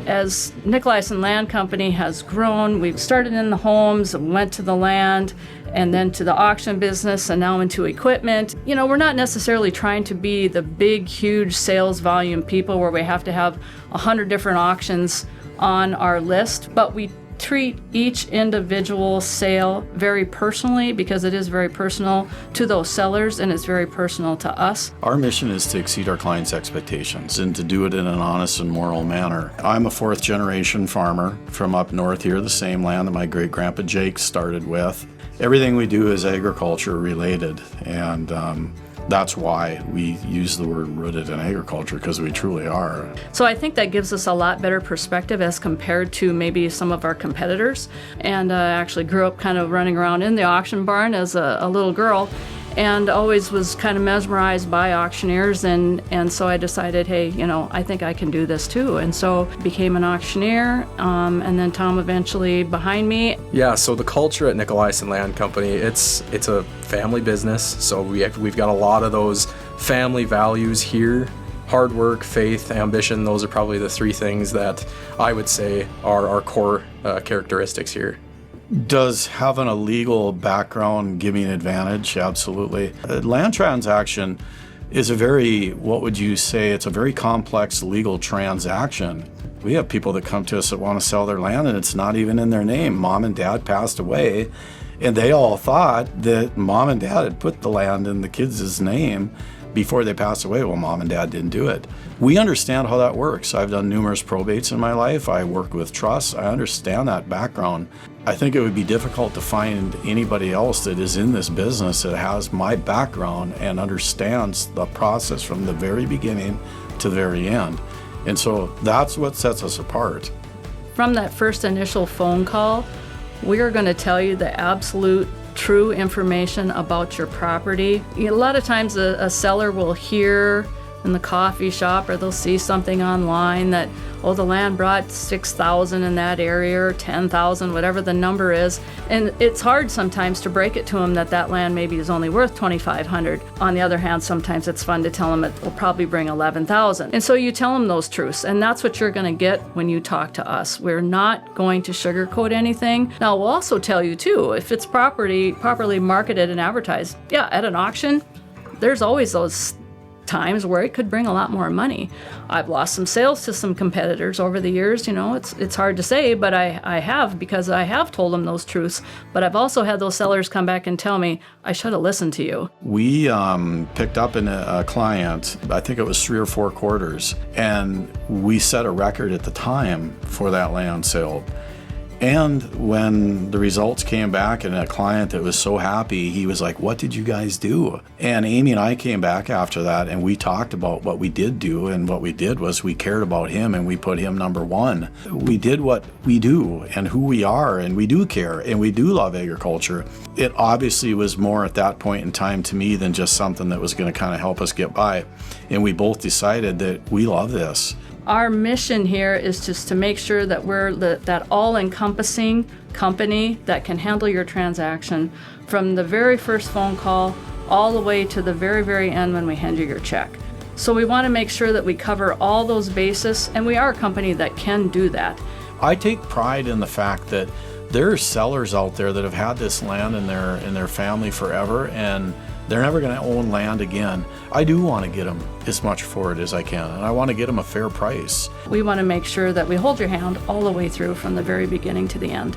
As Nikolaisen Land Company has grown, we've started in the homes, went to the land, and then to the auction business, and now into equipment. We're not necessarily trying to be the big, huge sales volume people where we have to have 100 different auctions on our list, but we treat each individual sale very personally, because it is very personal to those sellers and it's very personal to us. Our mission is to exceed our clients' expectations and to do it in an honest and moral manner. I'm a fourth generation farmer from up north here, the same land that my great grandpa Jake started with. Everything we do is agriculture related, and that's why we use the word rooted in agriculture, because we truly are. So I think that gives us a lot better perspective as compared to maybe some of our competitors. And I actually grew up kind of running around in the auction barn as a little girl, and always was kind of mesmerized by auctioneers, and so I decided, hey, I think I can do this too. And so became an auctioneer, and then Tom eventually behind me. Yeah, so the culture at Nikolaisen Land Company, it's a family business, so we've got a lot of those family values here. Hard work, faith, ambition, those are probably the three things that I would say are our core characteristics here. Does having a legal background give me an advantage? Absolutely. A land transaction is it's a very complex legal transaction. We have people that come to us that want to sell their land and it's not even in their name. Mom and dad passed away and they all thought that mom and dad had put the land in the kids' name before they passed away. Well, mom and dad didn't do it. We understand how that works. I've done numerous probates in my life. I work with trusts. I understand that background. I think it would be difficult to find anybody else that is in this business that has my background and understands the process from the very beginning to the very end. And so that's what sets us apart. From that first initial phone call, we are going to tell you the absolute true information about your property. A lot of times a seller will hear in the coffee shop, or they'll see something online that, the land brought $6,000 in that area, or $10,000, whatever the number is. And it's hard sometimes to break it to them that land maybe is only worth $2,500. On the other hand, sometimes it's fun to tell them it will probably bring $11,000. And so you tell them those truths, and that's what you're going to get when you talk to us. We're not going to sugarcoat anything. Now, we'll also tell you too, if it's properly marketed and advertised, at an auction, there's always those times where it could bring a lot more money. I've lost some sales to some competitors over the years. It's hard to say, but I have, because I have told them those truths. But I've also had those sellers come back and tell me, I should have listened to you. We picked up a client, I think it was 3 or 4 quarters, and we set a record at the time for that land sale. And when the results came back and a client that was so happy, he was like, what did you guys do? And Amy and I came back after that and we talked about what we did do, and what we did was we cared about him and we put him number one. We did what we do and who we are, and we do care and we do love agriculture. It obviously was more at that point in time to me than just something that was going to kind of help us get by. And we both decided that we love this. Our mission here is just to make sure that we're that all-encompassing company that can handle your transaction from the very first phone call all the way to the very, very end when we hand you your check. So we want to make sure that we cover all those bases, and we are a company that can do that. I take pride in the fact that there are sellers out there that have had this land in their family forever, and they're never going to own land again. I do want to get them as much for it as I can, and I want to get them a fair price. We want to make sure that we hold your hand all the way through from the very beginning to the end.